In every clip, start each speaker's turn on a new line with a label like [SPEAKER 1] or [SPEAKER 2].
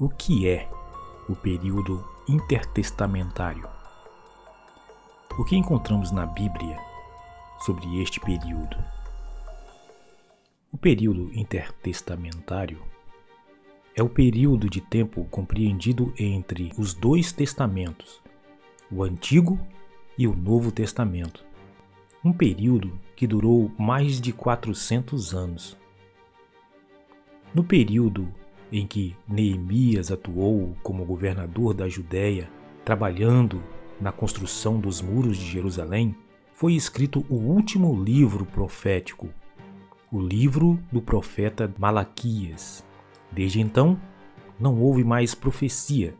[SPEAKER 1] O que é o período intertestamentário? O que encontramos na Bíblia sobre este período? O período intertestamentário é o período de tempo compreendido entre os dois testamentos, o Antigo e o Novo Testamento. Um período que durou mais de 400 anos. No período em que Neemias atuou como governador da Judéia, trabalhando na construção dos muros de Jerusalém, foi escrito o último livro profético, o livro do profeta Malaquias. Desde então, não houve mais profecia.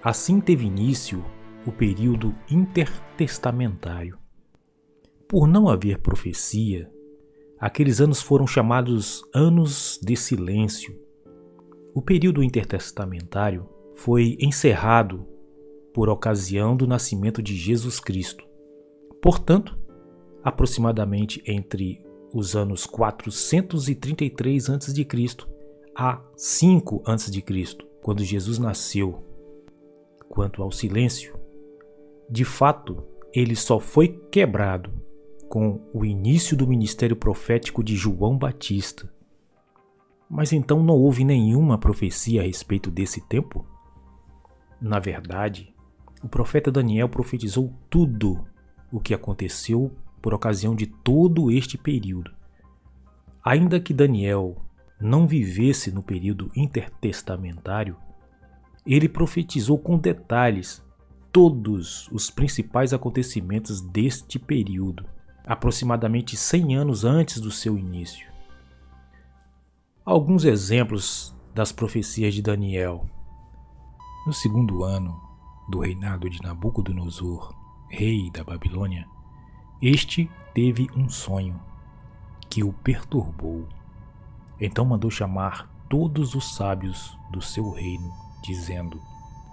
[SPEAKER 1] Assim teve início o período intertestamentário. Por não haver profecia, aqueles anos foram chamados anos de silêncio. O período intertestamentário foi encerrado por ocasião do nascimento de Jesus Cristo. Portanto, aproximadamente entre os anos 433 a.C. a 5 a.C., quando Jesus nasceu. Quanto ao silêncio, de fato, ele só foi quebrado com o início do ministério profético de João Batista. Mas então não houve nenhuma profecia a respeito desse tempo? Na verdade, o profeta Daniel profetizou tudo o que aconteceu por ocasião de todo este período. Ainda que Daniel não vivesse no período intertestamentário, ele profetizou com detalhes todos os principais acontecimentos deste período, aproximadamente 100 anos antes do seu início. Alguns exemplos das profecias de Daniel. No segundo ano do reinado de Nabucodonosor, rei da Babilônia, este teve um sonho que o perturbou. Então mandou chamar todos os sábios do seu reino, dizendo: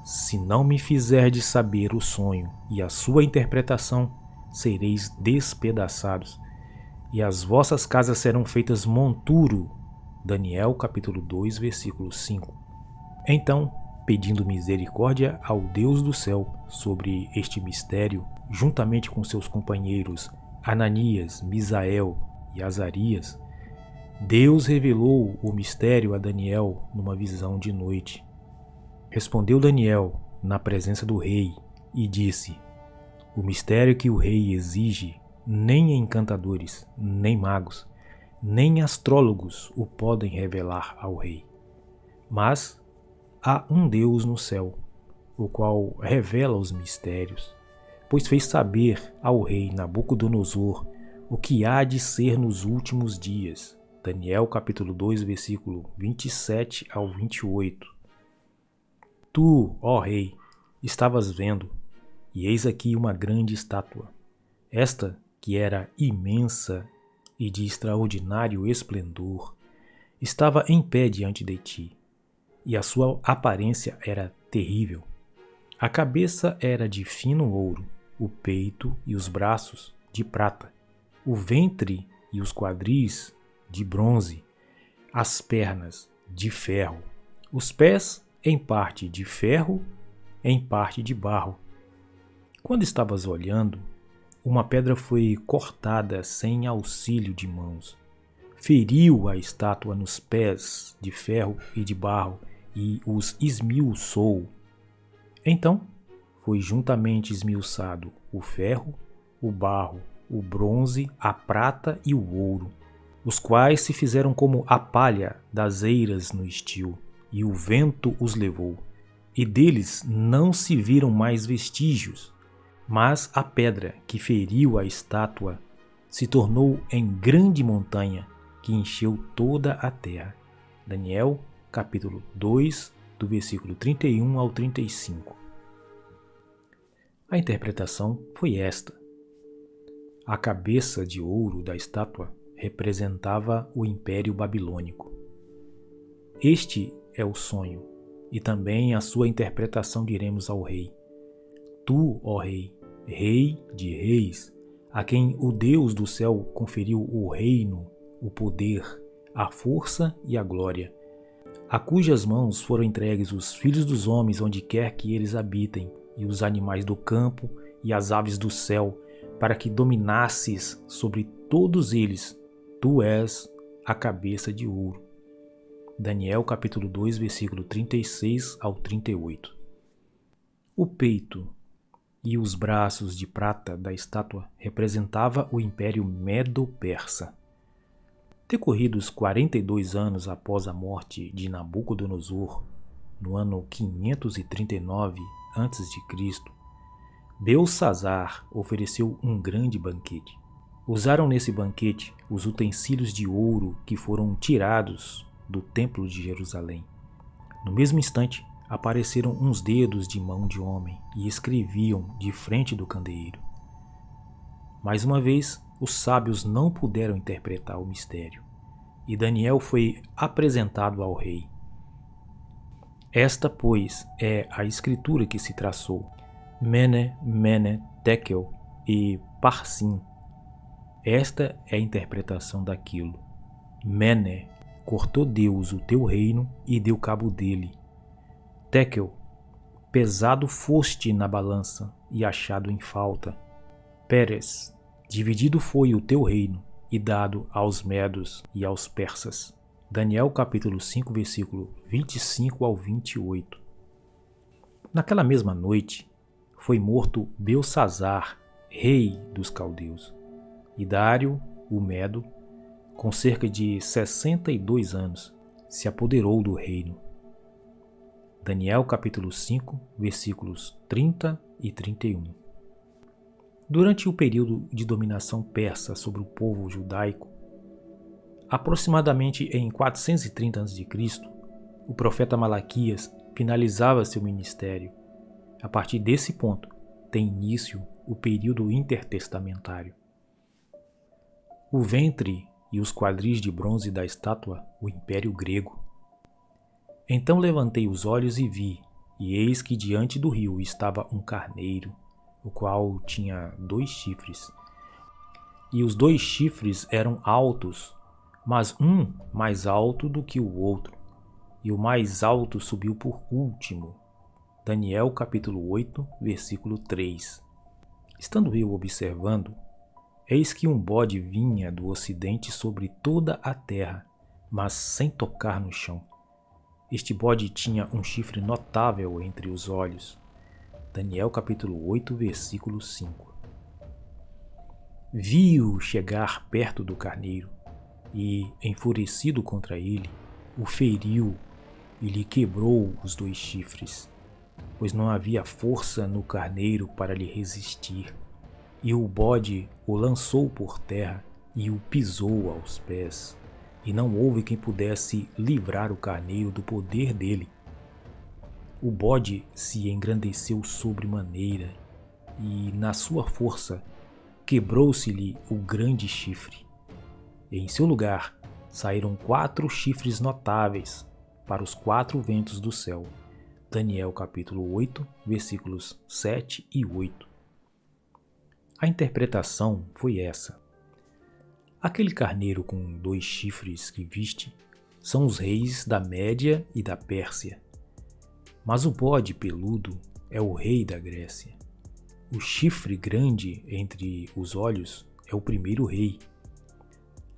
[SPEAKER 1] se não me fizerdes saber o sonho e a sua interpretação, sereis despedaçados, e as vossas casas serão feitas monturo. Daniel capítulo 2, versículo 5. Então, pedindo misericórdia ao Deus do céu sobre este mistério, juntamente com seus companheiros Ananias, Misael e Azarias, Deus revelou o mistério a Daniel numa visão de noite. Respondeu Daniel na presença do rei e disse: o mistério que o rei exige, nem encantadores, nem magos, nem astrólogos o podem revelar ao rei. Mas há um Deus no céu, o qual revela os mistérios, pois fez saber ao rei Nabucodonosor o que há de ser nos últimos dias. Daniel capítulo 2, versículo 27 ao 28. Tu, ó rei, estavas vendo, e eis aqui uma grande estátua. Esta, que era imensa e de extraordinário esplendor, estava em pé diante de ti, e a sua aparência era terrível. A cabeça era de fino ouro, o peito e os braços de prata, o ventre e os quadris de bronze, as pernas de ferro, os pés em parte de ferro, em parte de barro. Quando estavas olhando, uma pedra foi cortada sem auxílio de mãos. Feriu a estátua nos pés de ferro e de barro e os esmiuçou. Então foi juntamente esmiuçado o ferro, o barro, o bronze, a prata e o ouro, os quais se fizeram como a palha das eiras no estio, e o vento os levou, e deles não se viram mais vestígios. Mas a pedra que feriu a estátua se tornou em grande montanha que encheu toda a terra. Daniel, capítulo 2, do versículo 31 ao 35. A interpretação foi esta. A cabeça de ouro da estátua representava o Império Babilônico. Este é o sonho, e também a sua interpretação diremos ao rei. Tu, ó rei, Rei de reis, a quem o Deus do céu conferiu o reino, o poder, a força e a glória. a cujas mãos foram entregues os filhos dos homens onde quer que eles habitem, e os animais do campo e as aves do céu, para que dominasses sobre todos eles. Tu és a cabeça de ouro. Daniel capítulo 2, versículo 36 ao 38. O peito e os braços de prata da estátua representava o Império Medo-Persa. Decorridos 42 anos após a morte de Nabucodonosor, no ano 539 a.C., Belsassar ofereceu um grande banquete. Usaram nesse banquete os utensílios de ouro que foram tirados do Templo de Jerusalém. No mesmo instante, apareceram uns dedos de mão de homem e escreviam de frente do candeeiro. Mais uma vez, os sábios não puderam interpretar o mistério, e Daniel foi apresentado ao rei. Esta, pois, é a escritura que se traçou: Mene, Mene, Tekel e Parsim. Esta é a interpretação daquilo. Mene, cortou Deus o teu reino e deu cabo dele. Tekel, pesado foste na balança e achado em falta. Peres, dividido foi o teu reino e dado aos medos e aos persas. Daniel capítulo 5, versículo 25 ao 28. Naquela mesma noite foi morto Belsassar, rei dos caldeus, e Dário, o Medo, com cerca de 62 anos, se apoderou do reino. Daniel capítulo 5, versículos 30 e 31. Durante o período de dominação persa sobre o povo judaico, aproximadamente em 430 a.C., o profeta Malaquias finalizava seu ministério. A partir desse ponto, tem início o período intertestamentário. O ventre e os quadris de bronze da estátua, o Império Grego. Então levantei os olhos e vi, e eis que diante do rio estava um carneiro, o qual tinha 2 chifres. E os 2 chifres eram altos, mas um mais alto do que o outro, e o mais alto subiu por último. Daniel capítulo 8, versículo 3. Estando eu observando, eis que um bode vinha do ocidente sobre toda a terra, mas sem tocar no chão. Este bode tinha um chifre notável entre os olhos. Daniel capítulo 8, versículo 5. Vi-o chegar perto do carneiro e, enfurecido contra ele, o feriu e lhe quebrou os 2 chifres, pois não havia força no carneiro para lhe resistir. E o bode o lançou por terra e o pisou aos pés, e não houve quem pudesse livrar o carneiro do poder dele. O bode se engrandeceu sobremaneira, e na sua força quebrou-se-lhe o grande chifre. E em seu lugar saíram 4 chifres notáveis para os 4 ventos do céu. Daniel capítulo 8, versículos 7 e 8. A interpretação foi essa: aquele carneiro com 2 chifres que viste são os reis da Média e da Pérsia, mas o bode peludo é o rei da Grécia. O chifre grande entre os olhos é o primeiro rei.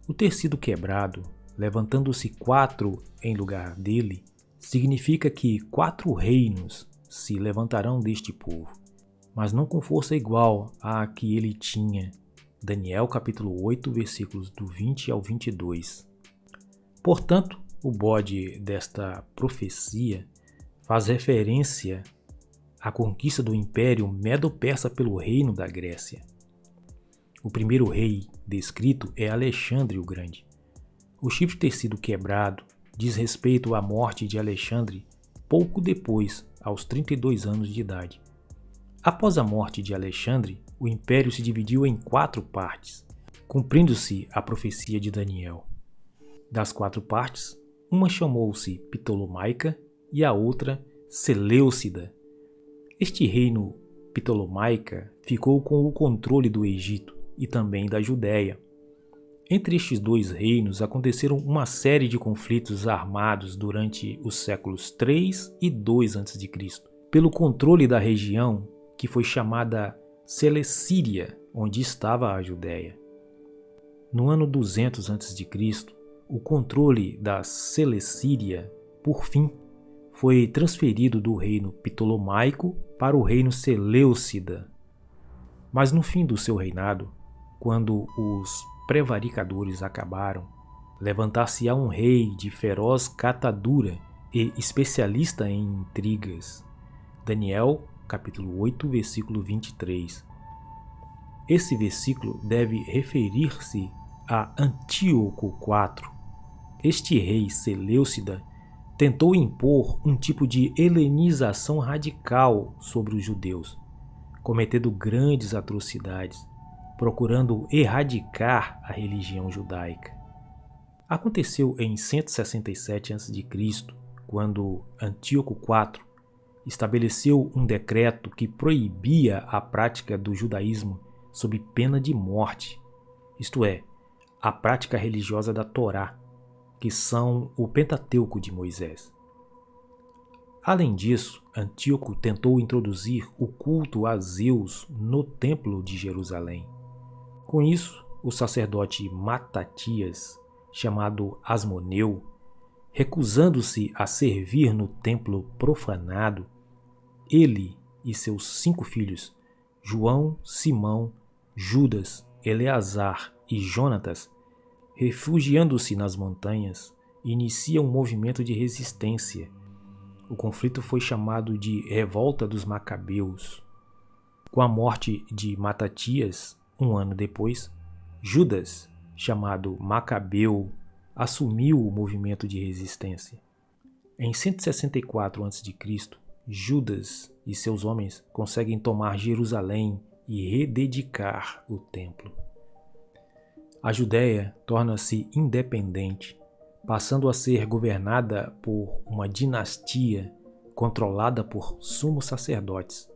[SPEAKER 1] O ter sido quebrado, levantando-se 4 em lugar dele, significa que 4 reinos se levantarão deste povo, mas não com força igual à que ele tinha. Daniel capítulo 8, versículos do 20 ao 22. Portanto, o bode desta profecia faz referência à conquista do Império Medo-Persa pelo reino da Grécia. O primeiro rei descrito é Alexandre o Grande. O chifre ter sido quebrado diz respeito à morte de Alexandre pouco depois, aos 32 anos de idade. Após a morte de Alexandre, o império se dividiu em 4 partes, cumprindo-se a profecia de Daniel. Das 4 partes, uma chamou-se Ptolomaica e a outra Seleucida. Este reino Ptolomaica ficou com o controle do Egito e também da Judéia. Entre estes dois reinos aconteceram uma série de conflitos armados durante os séculos 3 e 2 a.C., pelo controle da região que foi chamada Celecíria, onde estava a Judéia. No ano 200 a.C., o controle da Celecíria, por fim, foi transferido do reino Ptolomaico para o reino Seleucida. Mas no fim do seu reinado, quando os prevaricadores acabaram, levantar-se-á um rei de feroz catadura e especialista em intrigas. Daniel, capítulo 8, versículo 23. Esse versículo deve referir-se a Antíoco IV. Este rei Seleucida tentou impor um tipo de helenização radical sobre os judeus, cometendo grandes atrocidades, procurando erradicar a religião judaica. Aconteceu em 167 a.C., quando Antíoco IV estabeleceu um decreto que proibia a prática do judaísmo sob pena de morte, isto é, a prática religiosa da Torá, que são o Pentateuco de Moisés. Além disso, Antíoco tentou introduzir o culto a Zeus no Templo de Jerusalém. Com isso, o sacerdote Matatias, chamado Asmoneu, recusando-se a servir no templo profanado, ele e seus 5 filhos, João, Simão, Judas, Eleazar e Jonatas, refugiando-se nas montanhas, iniciam um movimento de resistência. O conflito foi chamado de Revolta dos Macabeus. Com a morte de Matatias, um ano depois, Judas, chamado Macabeu, assumiu o movimento de resistência. Em 164 a.C., Judas e seus homens conseguem tomar Jerusalém e rededicar o templo. A Judéia torna-se independente, passando a ser governada por uma dinastia controlada por sumos sacerdotes.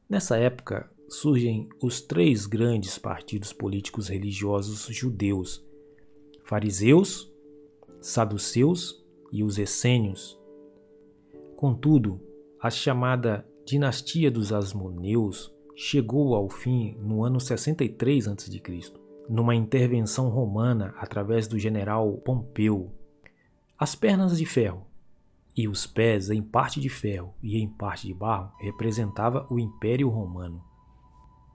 [SPEAKER 1] Nessa época, surgem os 3 grandes partidos políticos religiosos judeus: fariseus, saduceus e os essênios. Contudo, a chamada dinastia dos Asmoneus chegou ao fim no ano 63 a.C., numa intervenção romana através do general Pompeu. As pernas de ferro e os pés em parte de ferro e em parte de barro representava o Império Romano.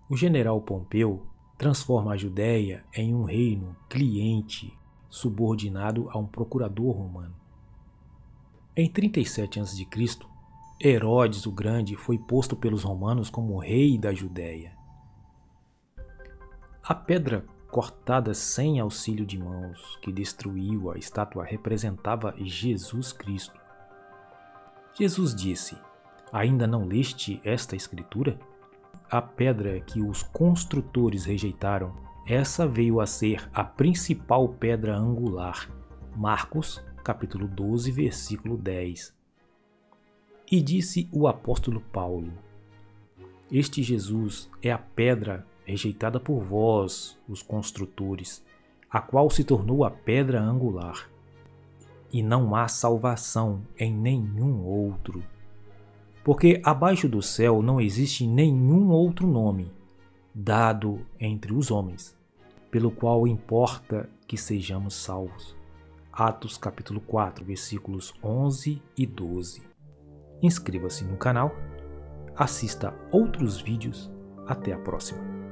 [SPEAKER 1] O general Pompeu transforma a Judéia em um reino cliente subordinado a um procurador romano. Em 37 a.C., Herodes o Grande foi posto pelos romanos como rei da Judéia. A pedra cortada sem auxílio de mãos que destruiu a estátua representava Jesus Cristo. Jesus disse: "Ainda não leste esta escritura? A pedra que os construtores rejeitaram, essa veio a ser a principal pedra angular." Marcos, capítulo 12, versículo 10. E disse o apóstolo Paulo: "Este Jesus é a pedra rejeitada por vós, os construtores, a qual se tornou a pedra angular. E não há salvação em nenhum outro. Porque abaixo do céu não existe nenhum outro nome dado entre os homens, pelo qual importa que sejamos salvos." Atos capítulo 4, versículos 11 e 12. Inscreva-se no canal, assista outros vídeos, até a próxima.